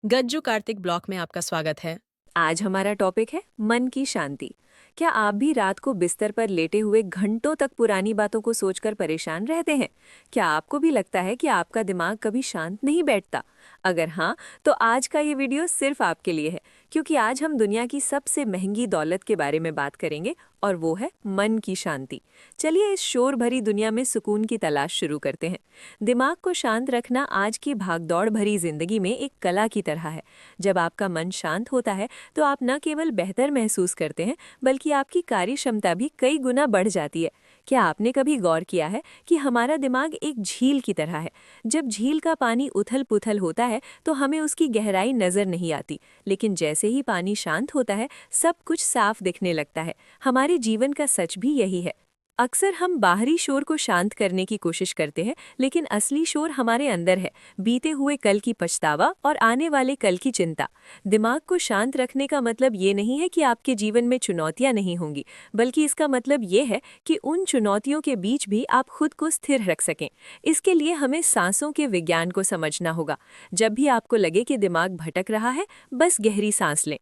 Gajju Kartik block में आपका स्वागत है। आज हमारा टॉपिक है मन की शांति। क्या आप भी रात को बिस्तर पर लेटे हुए घंटों तक पुरानी बातों को सोचकर परेशान रहते हैं? क्या आपको भी लगता है कि आपका दिमाग कभी शांत नहीं बैठता? अगर हाँ, तो आज का ये वीडियो सिर्फ आपके लिए है, क्योंकि आज हम दुनिया की सबसे महंगी दौलत के बारे में बात करेंगे और वो है मन की शांति। चलिए इस शोर भरी दुनिया में सुकून की तलाश शुरू करते हैं। दिमाग को शांत रखना आज की भागदौड़ भरी जिंदगी में एक कला की तरह है। जब आपका मन शांत होता है तो आप न केवल बेहतर महसूस करते हैं, बल्कि आपकी कार्य क्षमता भी कई गुना बढ़ जाती है। क्या आपने कभी गौर किया है कि हमारा दिमाग एक झील की तरह है? जब झील का पानी उथल पुथल होता है तो हमें उसकी गहराई नजर नहीं आती, लेकिन जैसे ही पानी शांत होता है सब कुछ साफ दिखने लगता है। हमारे जीवन का सच भी यही है। अक्सर हम बाहरी शोर को शांत करने की कोशिश करते हैं, लेकिन असली शोर हमारे अंदर है। बीते हुए कल की पछतावा और आने वाले कल की चिंता। दिमाग को शांत रखने का मतलब ये नहीं है कि आपके जीवन में चुनौतियां नहीं होंगी, बल्कि इसका मतलब ये है कि उन चुनौतियों के बीच भी आप खुद को स्थिर रख सकें। इसके लिए हमें सांसों के विज्ञान को समझना होगा। जब भी आपको लगे कि दिमाग भटक रहा है, बस गहरी सांस लें।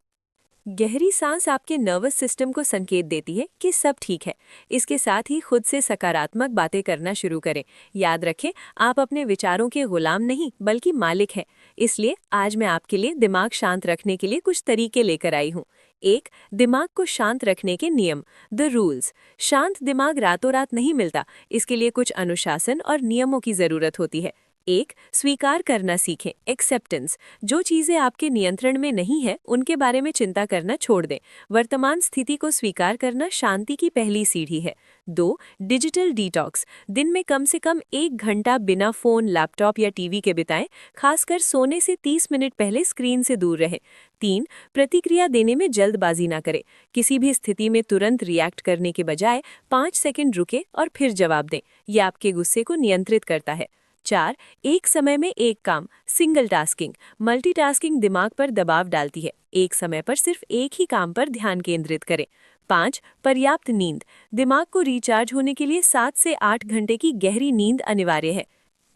गहरी सांस आपके नर्वस सिस्टम को संकेत देती है कि सब ठीक है। इसके साथ ही खुद से सकारात्मक बातें करना शुरू करें। याद रखें, आप अपने विचारों के गुलाम नहीं बल्कि मालिक हैं। इसलिए आज मैं आपके लिए दिमाग शांत रखने के लिए कुछ तरीके लेकर आई हूँ। एक, दिमाग को शांत रखने के नियम, द रूल्स। शांत दिमाग रातों रात नहीं मिलता, इसके लिए कुछ अनुशासन और नियमों की जरूरत होती है। एक, स्वीकार करना सीखें, एक्सेप्टेंस। जो चीजें आपके नियंत्रण में नहीं है उनके बारे में चिंता करना छोड़ दें। वर्तमान स्थिति को स्वीकार करना शांति की पहली सीढ़ी है। दो, डिजिटल डिटॉक्स। दिन में कम से कम 1 घंटा बिना फोन, लैपटॉप या टीवी के बिताएं। खासकर सोने से 30 मिनट पहले स्क्रीन से दूर रहें। तीन, प्रतिक्रिया देने में जल्दबाजी ना करें। किसी भी स्थिति में तुरंत रिएक्ट करने के बजाय 5 सेकंड रुके और फिर जवाब दें। यह आपके गुस्से को नियंत्रित करता है। चार, एक समय में एक काम, सिंगल टास्किंग। मल्टीटास्किंग दिमाग पर दबाव डालती है। एक समय पर सिर्फ एक ही काम पर ध्यान केंद्रित करें। पाँच, पर्याप्त नींद। दिमाग को रिचार्ज होने के लिए 7 से 8 घंटे की गहरी नींद अनिवार्य है।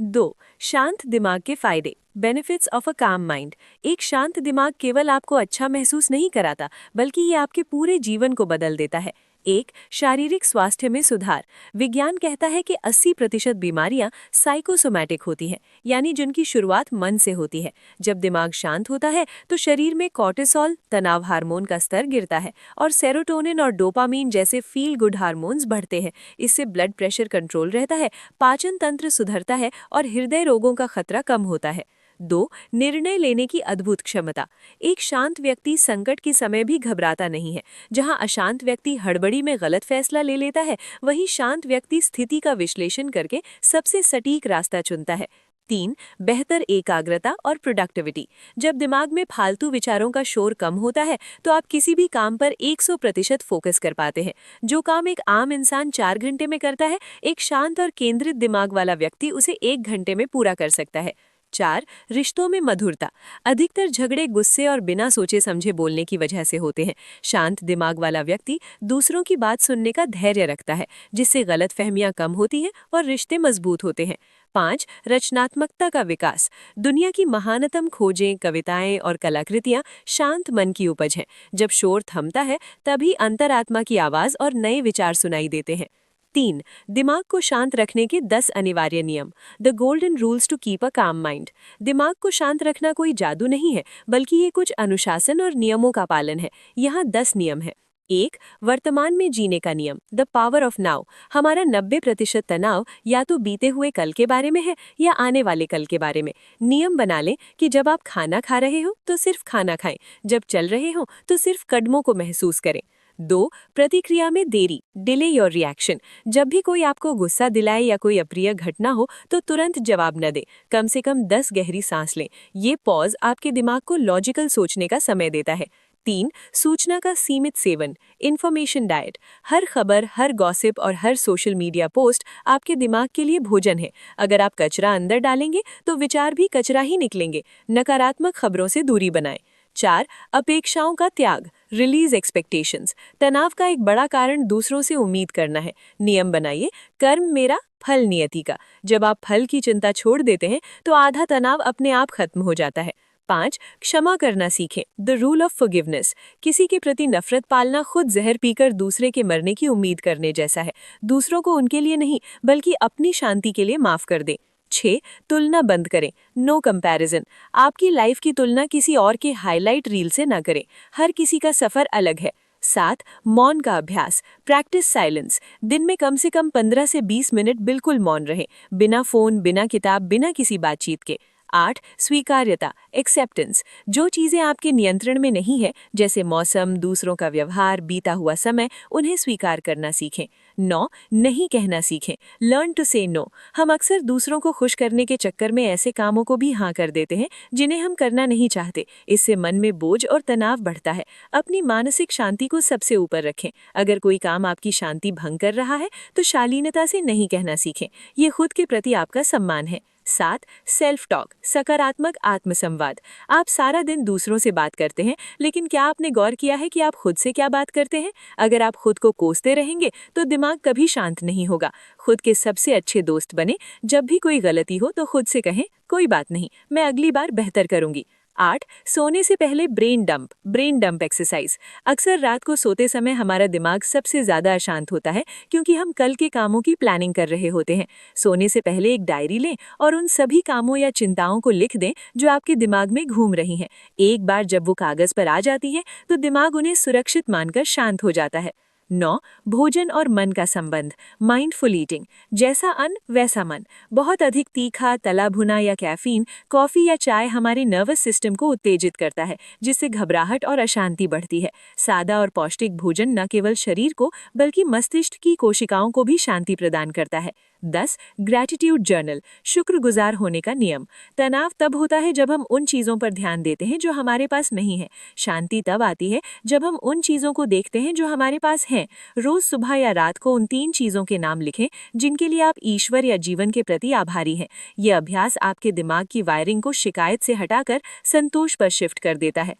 दो, शांत दिमाग के फायदे, benefits of a calm mind. एक शांत दिमाग केवल आपको अच्छा महसूस नहीं कराता, बल्कि ये आपके पूरे जीवन को बदल देता है। एक, शारीरिक स्वास्थ्य में सुधार। विज्ञान कहता है कि 80% बीमारियां साइकोसोमैटिक होती हैं, यानी जिनकी शुरुआत मन से होती है। जब दिमाग शांत होता है तो शरीर में कॉर्टिसोल, तनाव हार्मोन का स्तर गिरता है और सेरोटोनिन और डोपामीन जैसे फील गुड हार्मोन्स बढ़ते हैं। इससे ब्लड प्रेशर कंट्रोल रहता है, पाचन तंत्र सुधरता है और हृदय रोगों का खतरा कम होता है। दो, निर्णय लेने की अद्भुत क्षमता। एक शांत व्यक्ति संकट के समय भी घबराता नहीं है। जहां अशांत व्यक्ति हड़बड़ी में गलत फैसला ले लेता है, वहीं शांत व्यक्ति स्थिति का विश्लेषण करके सबसे सटीक रास्ता चुनता है। तीन, बेहतर एकाग्रता और प्रोडक्टिविटी। जब दिमाग में फालतू विचारों का शोर कम होता है तो आप किसी भी काम पर 100% फोकस कर पाते हैं। जो काम एक आम इंसान 4 घंटे में करता है, एक शांत और केंद्रित दिमाग वाला व्यक्ति उसे 1 घंटे में पूरा कर सकता है। चार, रिश्तों में मधुरता। अधिकतर झगड़े गुस्से और बिना सोचे समझे बोलने की वजह से होते हैं। शांत दिमाग वाला व्यक्ति दूसरों की बात सुनने का धैर्य रखता है, जिससे गलतफहमियां कम होती हैं और रिश्ते मजबूत होते हैं। पाँच, रचनात्मकता का विकास। दुनिया की महानतम खोजें, कविताएं और कलाकृतियां शांत मन की उपज हैं। जब शोर थमता है तभी अंतरात्मा की आवाज और नए विचार सुनाई देते हैं। तीन, दिमाग को शांत रखने के 10 अनिवार्य नियम, the golden rules to keep a calm mind. दिमाग को शांत रखना कोई जादू नहीं है, बल्कि ये कुछ अनुशासन और नियमों का पालन है। यहाँ 10 नियम है। एक, वर्तमान में जीने का नियम, द पावर ऑफ नाउ। हमारा 90% तनाव या तो बीते हुए कल के बारे में है या आने वाले कल के बारे में। नियम बना लें कि जब आप खाना खा रहे हो तो सिर्फ खाना खाएं, जब चल रहे हो तो सिर्फ कदमों को महसूस करें। दो, प्रतिक्रिया में देरी, डिले योर रिएक्शन। जब भी कोई आपको गुस्सा दिलाए या कोई अप्रिय घटना हो तो तुरंत जवाब न दें। कम से कम 10 गहरी सांस लें। ये पॉज आपके दिमाग को लॉजिकल सोचने का समय देता है। तीन, सूचना का सीमित सेवन, इंफॉर्मेशन डाइट। हर खबर, हर गॉसिप और हर सोशल मीडिया पोस्ट आपके दिमाग के लिए भोजन है। अगर आप कचरा अंदर डालेंगे तो विचार भी कचरा ही निकलेंगे। नकारात्मक खबरों से दूरी बनाएं। चार, अपेक्षाओं का त्याग, रिलीज एक्सपेक्टेशंस। तनाव का एक बड़ा कारण दूसरों से उम्मीद करना है। नियम बनाइए, कर्म मेरा, फल नियति का। जब आप फल की चिंता छोड़ देते हैं तो आधा तनाव अपने आप खत्म हो जाता है। 5. क्षमा करना सीखें, द रूल ऑफ फॉरगिवनेस। किसी के प्रति नफरत पालना खुद जहर पीकर दूसरे के मरने की उम्मीद करने जैसा है। दूसरों को उनके लिए नहीं बल्कि अपनी शांति के लिए माफ कर दें। 6. तुलना बंद करें, नो कंपैरिजन। आपकी लाइफ की तुलना किसी और के हाईलाइट रील से न करें, हर किसी का सफर अलग है। 7. मौन का अभ्यास, प्रैक्टिस साइलेंस। दिन में कम से कम 15 से 20 मिनट बिल्कुल मौन रहें, बिना फोन, बिना किताब, बिना किसी बातचीत के। 8. स्वीकार्यता, एक्सेप्टेंस। जो चीजें आपके नियंत्रण में नहीं है, जैसे मौसम, दूसरों का व्यवहार, बीता हुआ समय, उन्हें स्वीकार करना सीखें। 9. नहीं कहना सीखें, लर्न टू से नो। हम अक्सर दूसरों को खुश करने के चक्कर में ऐसे कामों को भी हाँ कर देते हैं जिन्हें हम करना नहीं चाहते। इससे मन में बोझ और तनाव बढ़ता है। अपनी मानसिक शांति को सबसे ऊपर रखें। अगर कोई काम आपकी शांति भंग कर रहा है तो शालीनता से नहीं कहना सीखें, ये खुद के प्रति आपका सम्मान है। 7. सेल्फ टॉक, सकारात्मक आत्मसंवाद। आप सारा दिन दूसरों से बात करते हैं, लेकिन क्या आपने गौर किया है कि आप खुद से क्या बात करते हैं? अगर आप खुद को कोसते रहेंगे तो दिमाग कभी शांत नहीं होगा। खुद के सबसे अच्छे दोस्त बने। जब भी कोई गलती हो तो खुद से कहें, कोई बात नहीं, मैं अगली बार बेहतर करूंगी। 8. सोने से पहले ब्रेन डंप एक्सरसाइज। अक्सर रात को सोते समय हमारा दिमाग सबसे ज्यादा अशांत होता है क्योंकि हम कल के कामों की प्लानिंग कर रहे होते हैं। सोने से पहले एक डायरी लें और उन सभी कामों या चिंताओं को लिख दें जो आपके दिमाग में घूम रही हैं। एक बार जब वो कागज पर आ जाती है तो दिमाग उन्हें सुरक्षित मानकर शांत हो जाता है। 9. भोजन और मन का संबंध, माइंडफुल ईटिंग। जैसा अन्न वैसा मन। बहुत अधिक तीखा, तला भुना या कैफीन, कॉफी या चाय हमारे नर्वस सिस्टम को उत्तेजित करता है, जिससे घबराहट और अशांति बढ़ती है। सादा और पौष्टिक भोजन न केवल शरीर को बल्कि मस्तिष्क की कोशिकाओं को भी शांति प्रदान करता है। 10. ग्रैटिट्यूड जर्नल, शुक्रगुजार होने का नियम। तनाव तब होता है जब हम उन चीज़ों पर ध्यान देते हैं जो हमारे पास नहीं है। शांति तब आती है जब हम उन चीज़ों को देखते हैं जो हमारे पास हैं। रोज सुबह या रात को उन 3 चीज़ों के नाम लिखें जिनके लिए आप ईश्वर या जीवन के प्रति आभारी हैं। यह अभ्यास आपके दिमाग की वायरिंग को शिकायत से हटाकर संतोष पर शिफ्ट कर देता है।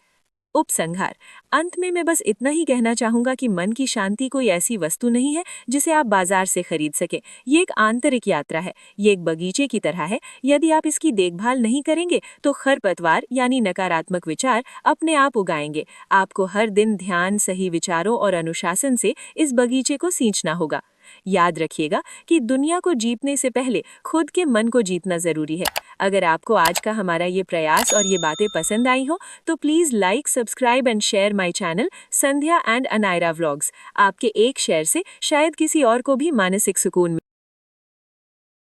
उपसंहार, अंत में मैं बस इतना ही कहना चाहूंगा कि मन की शांति कोई ऐसी वस्तु नहीं है जिसे आप बाजार से खरीद सके। ये एक आंतरिक यात्रा है, ये एक बगीचे की तरह है। यदि आप इसकी देखभाल नहीं करेंगे तो खरपतवार यानी नकारात्मक विचार अपने आप उगाएंगे। आपको हर दिन ध्यान, सही विचारों और अनुशासन से इस बगीचे को सींचना होगा। याद रखिएगा कि दुनिया को जीतने से पहले खुद के मन को जीतना जरूरी है। अगर आपको आज का हमारा ये प्रयास और ये बातें पसंद आई हो तो please like, subscribe and share my channel Sandhya and Anaira vlogs. आपके एक शेयर से शायद किसी और को भी मानसिक सुकून